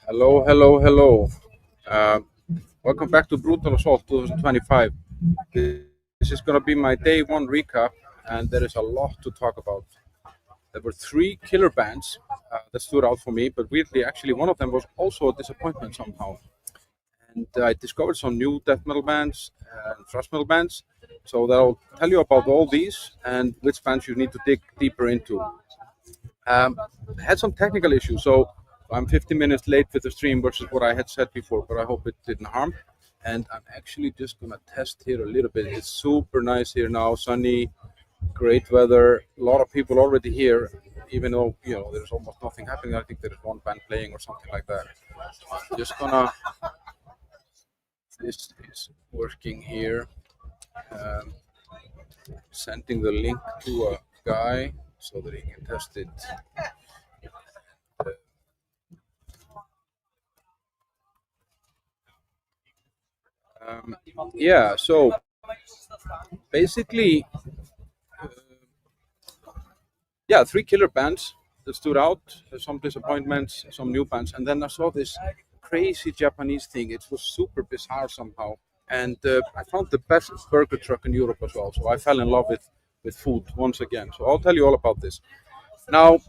Hello, hello, hello. Uh, Welcome back to Brutal Assault 2025. This is going to be my day one recap, and there is a lot to talk about. There were three killer bands that stood out for me, but weirdly, actually, one of them was also a disappointment somehow. And I discovered some new death metal bands and thrash metal bands. So I'll tell you about all these and which bands you need to dig deeper into. I had some technical issues, so I'm 15 minutes late with the stream versus what I had said before, but I hope it didn't harm. And I'm actually just gonna test here a little bit. It's super nice here now, sunny, great weather, a lot of people already here, even though there's almost nothing happening. I think there is one band playing or something like that. I'm just gonna. This is working here. Um, Sending the link to a guy so that he can test it. Yeah, so basically, yeah, three killer bands that stood out, some disappointments, some new bands, and then I saw this crazy Japanese thing. It was super bizarre somehow, and I found the best burger truck in Europe as well. So I fell in love with food once again. So I'll tell you all about this. Now,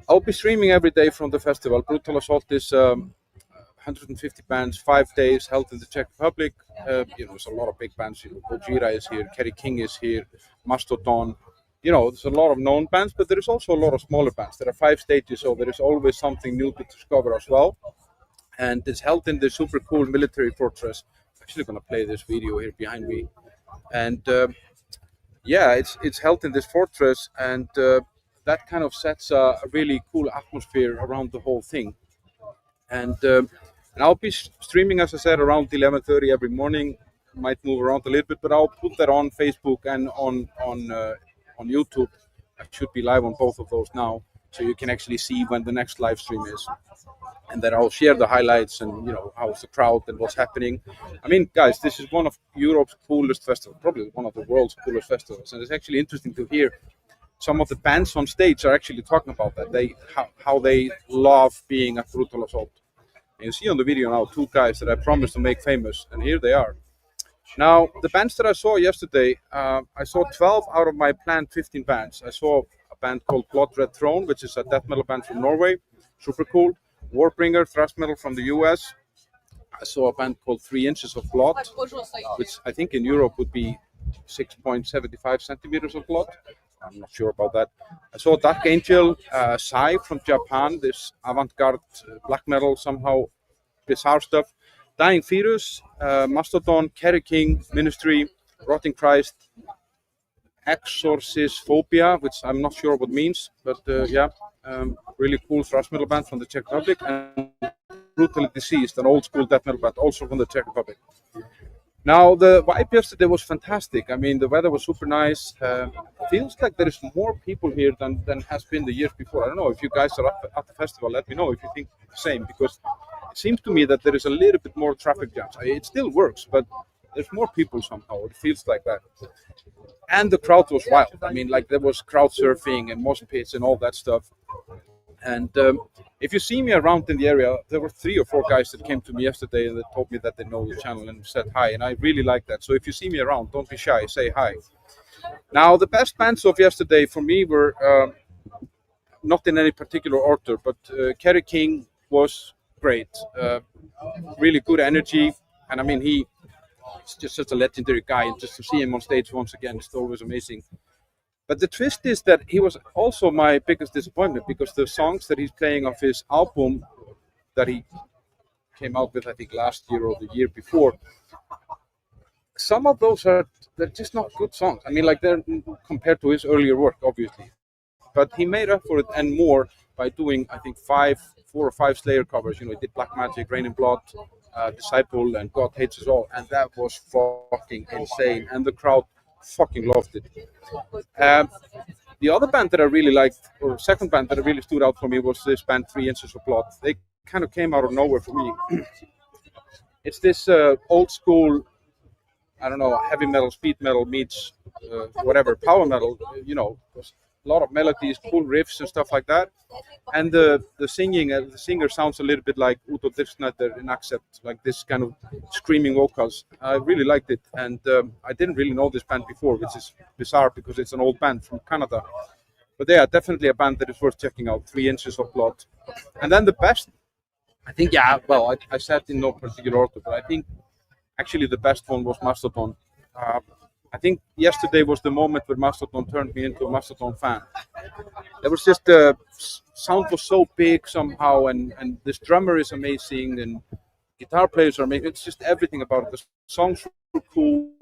I'll be streaming every day from the festival. Brutal Assault is 150 bands, 5 days, held in the Czech Republic. There's a lot of big bands. Gojira is here, Kerry is here, Mastodon. There's a lot of known bands, but there is also a lot of smaller bands. There are 5 stages, so there is always something new to discover as well. And it's held in the super cool military fortress. I'm actually going to play this video here behind me. And yeah, it's held in this fortress, and that kind of sets a really cool atmosphere around the whole thing. And I'll be streaming, as I said, around 11:30 every morning. Might move around a little bit, but I'll put that on Facebook and on YouTube. I should be live on both of those now, so you can actually see when the next live stream is. And then I'll share the highlights and how's the crowd and what's happening. I mean, guys, this is one of Europe's coolest festivals, probably one of the world's coolest festivals, and it's actually interesting to hear some of the bands on stage are actually talking about that. How they love being at Brutal Assault. And you see on the video now two guys that I promised to make famous, and here they are. Now, the bands that I saw yesterday, I saw 12 out of my planned 15 bands. I saw a band called Blood Red Throne, which is a death metal band from Norway, super cool. Warbringer, thrash metal from the US. I saw a band called 3 Inches of Blood, which I think in Europe would be 6.75 centimeters of blood. I'm not sure about that. I saw Dark Angel, Sigh from Japan, this avant-garde black metal, somehow bizarre stuff. Dying Fetus, Mastodon, Kerry Ministry, Rotting Christ, Exorcizphobia, which I'm not sure what means, but yeah, really cool thrash metal band from the Czech Republic, and Brutally Deceased, an old school death metal band, also from the Czech Republic. Now, the vibe yesterday was fantastic. I mean, the weather was super nice. Feels like there is more people here than has been the years before. I don't know if you guys are at the festival. Let me know if you think the same, because it seems to me that there is a little bit more traffic jams. It still works, but there's more people somehow. It feels like that. And the crowd was wild. I mean, like there was crowd surfing and mosh pits and all that stuff. And if you see me around in the area, there were 3 or 4 guys that came to me yesterday and they told me that they know the channel and said hi. And I really like that. So if you see me around, don't be shy, say hi. Now, the best bands of yesterday for me were not in any particular order, but Kerry was great. Really good energy. And I mean, he's just such a legendary guy. And just to see him on stage once again is always amazing. But the twist is that he was also my biggest disappointment, because the songs that he's playing off his album that he came out with, I think last year or the year before, some of those they're just not good songs. I mean, like they're compared to his earlier work, obviously. But he made up for it and more by doing, I think, 4 or 5 Slayer covers. He did Black Magic, Rain and Blood, Disciple, and God Hates Us All, and that was fucking insane. And the crowd fucking loved it. The other band that I really liked, or second band that really stood out for me, was this band 3 Inches of Blood. They kind of came out of nowhere for me. It's this old school, I don't know, heavy metal, speed metal meets whatever, power metal, a lot of melodies, cool riffs and stuff like that. And the singing, the singer sounds a little bit like Udo Dirksnætter in Accept, like this kind of screaming vocals. I really liked it, and I didn't really know this band before, which is bizarre because it's an old band from Canada. But they are definitely a band that is worth checking out. 3 Inches of Blood. And then the best, I think, well, I said in no particular order, but I think actually the best one was Mastodon. I think yesterday was the moment where Mastodon turned me into a Mastodon fan. There was just the sound was so big somehow, and this drummer is amazing, and guitar players are amazing. It's just everything about it. The songs were cool,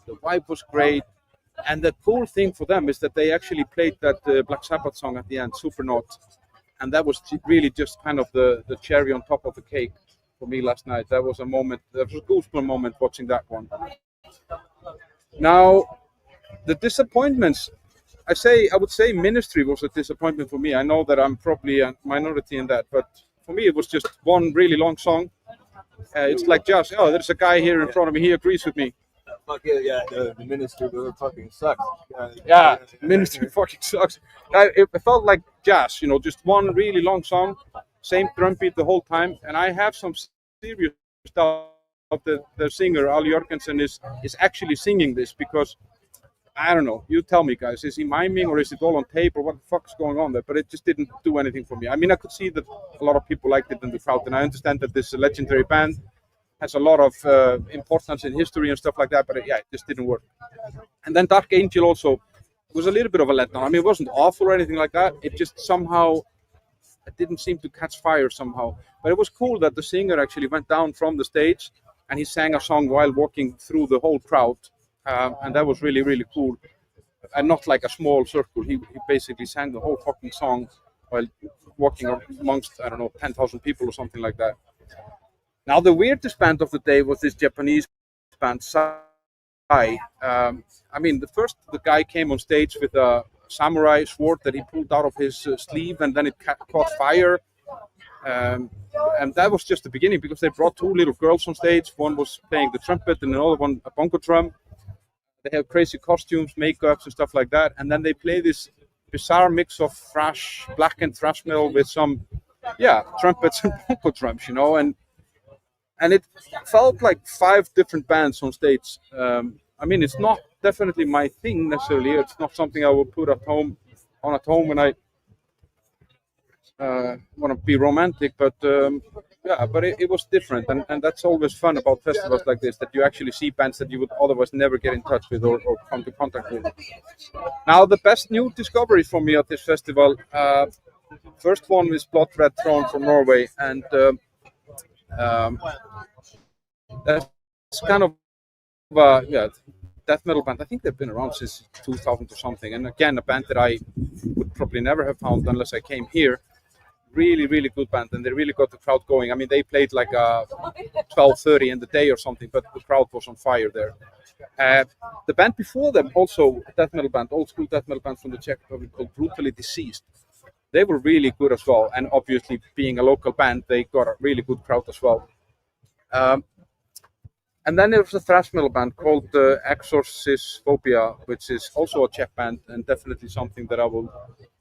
the vibe was great, and the cool thing for them is that they actually played that Black Sabbath song at the end, Supernaut, and that was really just kind of the cherry on top of the cake for me last night. That was a moment, that was a goosebump moment watching that one. Now, the disappointments, I would say Ministry was a disappointment for me. I know that I'm probably a minority in that, but for me it was just one really long song. It's like Josh, oh, there's a guy here in front of me, he agrees with me. Fuck yeah, the Ministry fucking sucks. Yeah, Ministry fucking sucks. It felt like jazz, you know, just one really long song, same drum beat the whole time, and I have some serious doubt that the singer, Ali Jorgensen, is actually singing this, because I don't know, you tell me guys, is he miming or is it all on tape or what the fuck is going on there? But it just didn't do anything for me. I mean, I could see that a lot of people liked it in the crowd, and I understand that this legendary band has a lot of importance in history and stuff like that, but it just didn't work. And then Dark Angel also was a little bit of a letdown. I mean, it wasn't awful or anything like that. It just somehow, it didn't seem to catch fire somehow. But it was cool that the singer actually went down from the stage and he sang a song while walking through the whole crowd. And that was really, really cool. And not like a small circle. He basically sang the whole fucking song while walking amongst, I don't know, 10,000 people or something like that. Now, the weirdest band of the day was this Japanese band, Sigh. I mean, the guy came on stage with a samurai sword that he pulled out of his sleeve, and then it caught fire. And that was just the beginning, because they brought 2 little girls on stage. One was playing the trumpet and another one a bongo drum. They have crazy costumes, makeups and stuff like that. And then they play this bizarre mix of thrash, blackened thrash metal with some, trumpets and bongo drums, you know. And it felt like 5 different bands on stage. I mean, it's not definitely my thing necessarily. It's not something I would put at home when I want to be romantic, but it was different, and that's always fun about festivals like this, that you actually see bands that you would otherwise never get in touch with or come to contact with. Now, the best new discoveries for me at this festival, first one is Blood Red Throne from Norway, and that's kind of death metal band. I think they've been around since 2000 or something, and again, a band that I would probably never have found unless I came here. Really, really good band, and they really got the crowd going. I mean, they played like 12:30 in the day or something, but the crowd was on fire there. The band before them, also a death metal band, old school death metal band from the Czech Republic called Brutally Deceased. They were really good as well, and obviously being a local band, they got a really good crowd as well. And then there was a thrash metal band called Exorcizphobia, which is also a Czech band, and definitely something that I will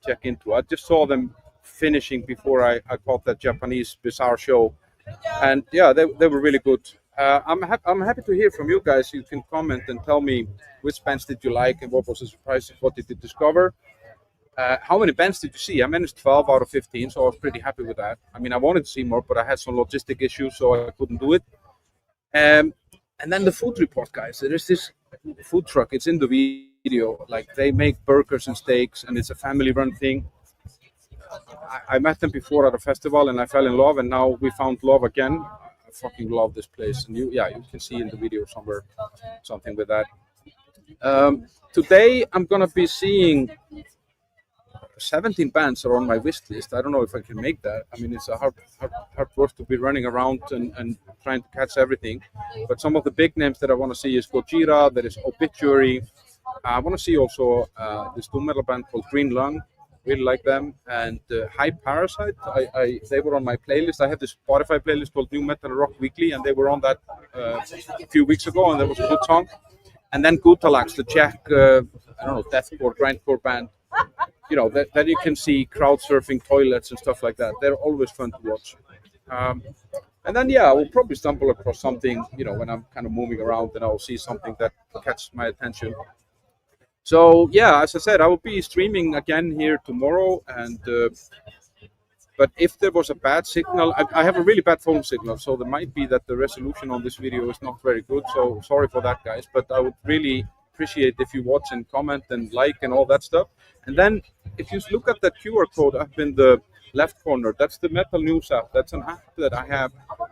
check into. I just saw them finishing before I caught that Japanese bizarre show, and they were really good. I'm happy to hear from you guys. You can comment and tell me which bands did you like and what was the surprise, what did you discover. How many bands did you see? I managed 12 out of 15, so I was pretty happy with that. I mean, I wanted to see more, but I had some logistic issues, so I couldn't do it. And then the food report, guys. There is this food truck. It's in the video. Like, they make burgers and steaks, and it's a family-run thing. I met them before at a festival, and I fell in love, and now we found love again. I fucking love this place. And you can see in the video somewhere something with that. Today, I'm going to be seeing 17 bands are on my wish list. I don't know if I can make that. I mean, it's a hard work to be running around and trying to catch everything. But some of the big names that I want to see is Gojira, there is Obituary. I want to see also this doom metal band called Green Lung. Really like them. And High Parasite, they were on my playlist. I have this Spotify playlist called New Metal Rock Weekly, and they were on that a few weeks ago, and that was a good song. And then Gutalax, the Czech, deathcore, grindcore band. you know, that you can see crowd surfing toilets and stuff like that. They're always fun to watch. And then, yeah, I will probably stumble across something, you know, when I'm kind of moving around, and I'll see something that catches my attention. So, yeah, as I said, I will be streaming again here tomorrow. And but if there was a bad signal, I have a really bad phone signal, so there might be that the resolution on this video is not very good. So sorry for that, guys. But I would really appreciate if you watch and comment and like and all that stuff. And then if you look at that QR code up in the left corner, that's the Metal News app. That's an app that I have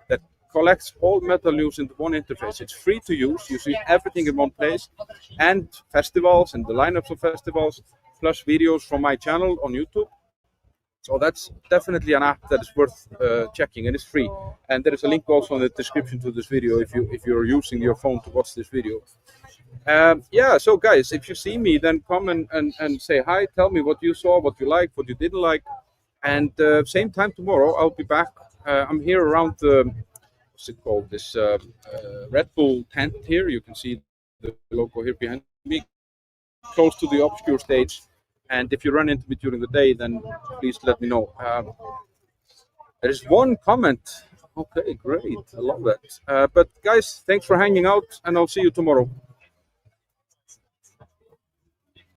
that collects all metal news into one interface. It's free to use. You see everything in one place, and festivals and the lineups of festivals, plus videos from my channel on YouTube. So that's definitely an app that is worth checking, and it's free. And there is a link also in the description to this video if you're using your phone to watch this video. Yeah, so guys, if you see me, then come and say hi. Tell me what you saw, what you liked, what you didn't like. And same time tomorrow, I'll be back. I'm here around the, what's it called, this Red Bull tent here. You can see the logo here behind me, close to the obscure stage. And if you run into me during the day, then please let me know. There is one comment. Okay, great. I love that. But guys, thanks for hanging out, and I'll see you tomorrow.